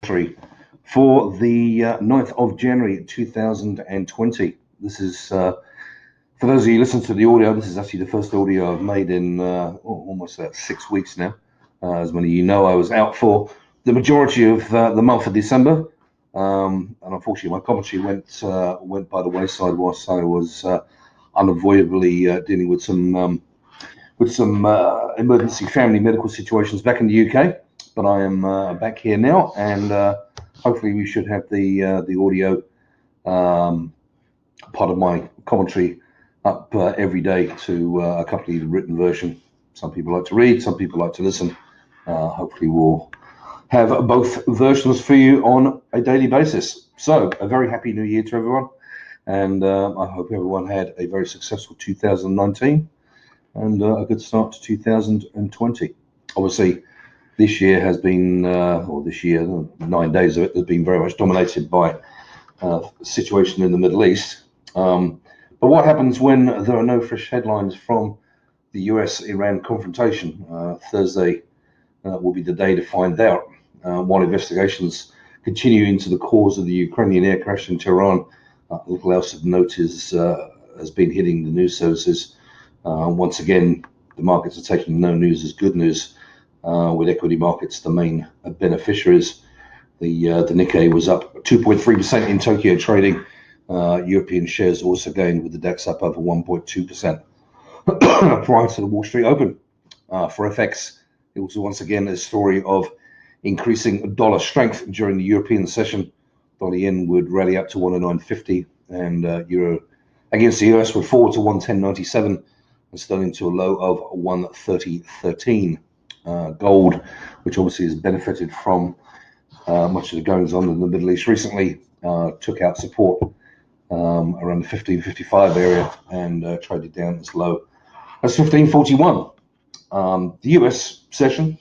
for the 9th of January 2020. This is, for those of you who listen to the audio, this is actually the first audio I've made in almost 6 weeks now. As many of you know, I was out for the majority of the month of December, and unfortunately my commentary went by the wayside whilst I was unavoidably dealing with some emergency family medical situations back in the UK. But I am back here now, and hopefully we should have the audio part of my commentary up every day to accompany the written version. Some people like to read, some people like to listen. Hopefully we'll have both versions for you on a daily basis. So a very happy new year to everyone, and I hope everyone had a very successful 2019 and a good start to 2020. Obviously, this year has been, or this year, 9 days of it has been very much dominated by the situation in the Middle East. But what happens when there are no fresh headlines from the US-Iran confrontation? Thursday will be the day to find out. While investigations continue into the cause of the Ukrainian air crash in Tehran, little else of note has been hitting the news services. Once again, the markets are taking no news as good news, with equity markets the main beneficiaries. The Nikkei was up 2.3% in Tokyo trading. European shares also gained, with the DAX up over 1.2% prior to the Wall Street Open. For FX, it was once again a story of increasing dollar strength during the European session. Dollar yen would rally up to 109.50, and euro against the US would fall to 110.97, and sterling to a low of 130.13. Gold, which obviously has benefited from much of the goings on in the Middle East recently, took out support around the 15.55 area and traded down as low as 15.41. The US session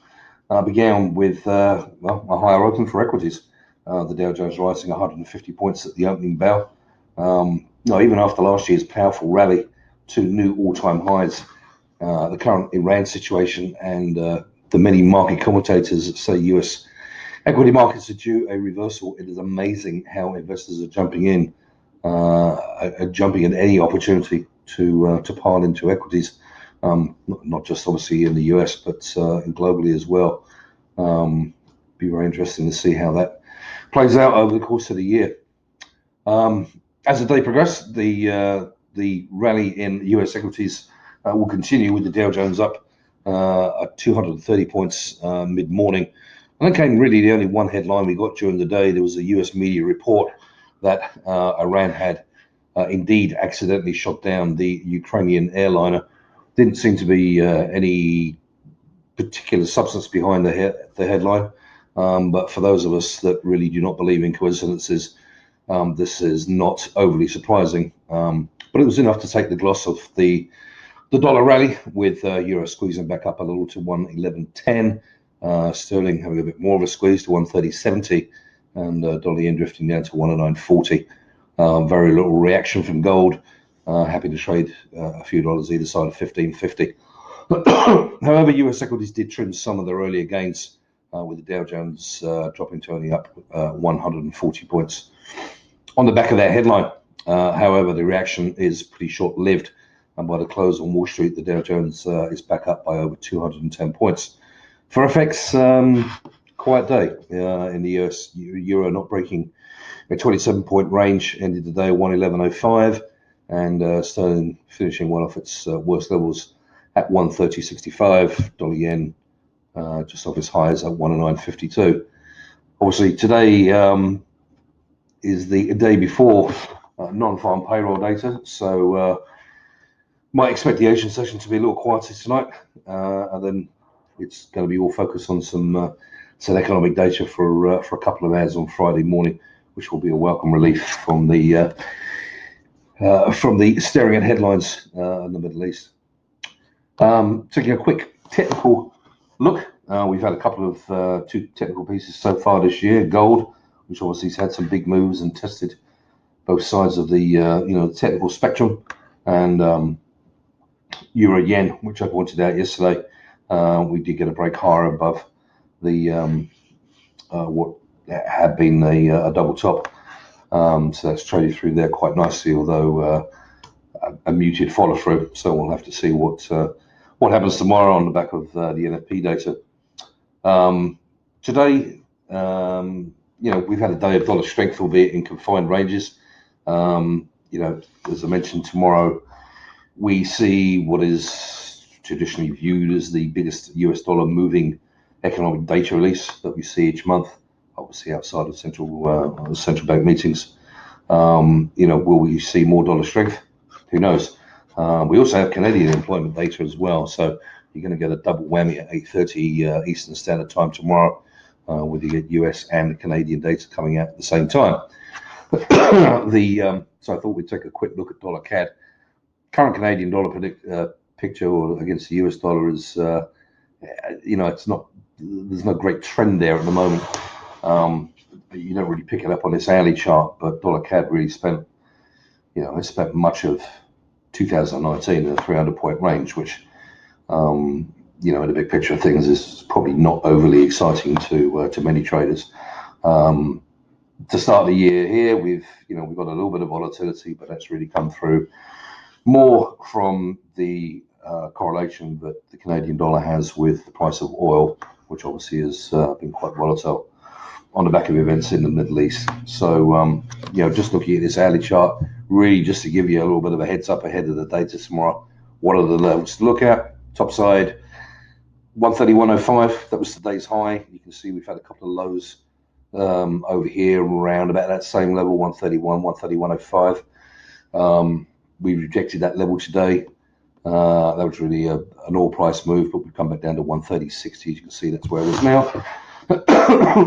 began with a higher open for equities. The Dow Jones rising 150 points at the opening bell. Even after last year's powerful rally to new all-time highs, the current Iran situation and the many market commentators that say US equity markets are due a reversal. It is amazing how investors are jumping in, jumping at any opportunity to pile into equities, not just obviously in the US, but globally as well. Be very interesting to see how that plays out over the course of the year. As the day progressed, the rally in US equities will continue, with the Dow Jones up at 230 points mid-morning. And that came really the only one headline we got during the day. There was a US media report that Iran had indeed accidentally shot down the Ukrainian airliner. Didn't seem to be any particular substance behind the headline. But for those of us that really do not believe in coincidences, this is not overly surprising. But it was enough to take the gloss of the dollar rally, with euro squeezing back up a little to 111.10, sterling having a bit more of a squeeze to 130.70, and dollar yen drifting down to 109.40. Very little reaction from gold. Happy to trade a few dollars either side of 15.50. However, US equities did trim some of their earlier gains, with the Dow Jones dropping to only up 140 points on the back of that headline. However, the reaction is pretty short-lived, and by the close on Wall Street, the Dow Jones is back up by over 210 points. For FX, quiet day in the US. Euro not breaking a 27-point range, ended the day 111.05, and sterling finishing one of its worst levels at 130.65. Dollar yen just off its highs at 109.52. Obviously, today is the day before non-farm payroll data, so might expect the Asian session to be a little quieter tonight, and then it's going to be all focused on some economic data for a couple of hours on Friday morning, which will be a welcome relief from the staring at headlines in the Middle East. Taking a quick technical look, we've had a couple of two technical pieces so far this year. Gold, which obviously has had some big moves and tested both sides of the technical spectrum, and euro yen, which I pointed out yesterday. We did get a break higher above the what had been a double top. So that's traded through there quite nicely, although a muted follow through. So we'll have to see what happens tomorrow on the back of the NFP data. Today, we've had a day of dollar strength, albeit in confined ranges. As I mentioned, tomorrow we see what is traditionally viewed as the biggest US dollar moving economic data release that we see each month, obviously outside of central bank meetings. Will we see more dollar strength? Who knows? We also have Canadian employment data as well, so you're going to get a double whammy at 8:30 Eastern Standard Time tomorrow, with the US and Canadian data coming out at the same time. So I thought we'd take a quick look at dollar CAD. Current Canadian dollar picture against the US dollar is, it's not. There's no great trend there at the moment. You don't really pick it up on this hourly chart, but dollar CAD really spent much of 2019 in a 300-point range, which, in the big picture of things, is probably not overly exciting to many traders. To start the year here, we've got a little bit of volatility, but that's really come through more from the correlation that the Canadian dollar has with the price of oil, which obviously has been quite volatile on the back of events in the Middle East. So, just looking at this hourly chart, really just to give you a little bit of a heads up ahead of the data tomorrow, what are the levels to look at? Top side, 131.05, that was today's high. You can see we've had a couple of lows over here around about that same level, 131, 131.05. We rejected that level today. That was really an all price move, but we've come back down to 130.60. As you can see, that's where it is now.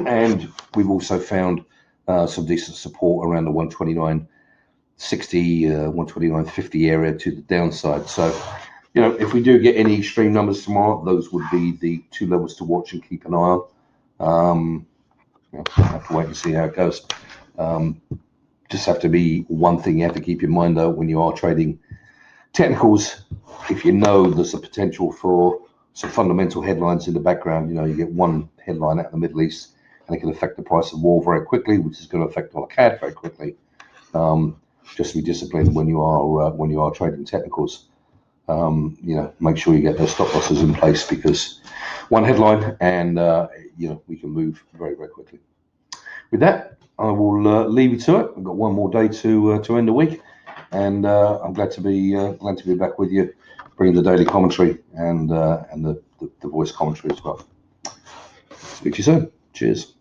And we've also found some decent support around the 129.60, 129.50 area to the downside. So, if we do get any extreme numbers tomorrow, those would be the two levels to watch and keep an eye on. We'll have to wait and see how it goes. Just have to be one thing you have to keep in mind, though, when you are trading technicals. If you know there's a potential for some fundamental headlines in the background, you get one headline out of the Middle East and it can affect the price of oil very quickly, which is going to affect dollar CAD very quickly. Just be disciplined when you are trading technicals. Make sure you get those stop losses in place, because one headline and we can move very, very quickly. With that, I will leave you to it. I've got one more day to end the week, and I'm glad to be back with you, bringing the daily commentary and the voice commentary as well. Speak to you soon. Cheers.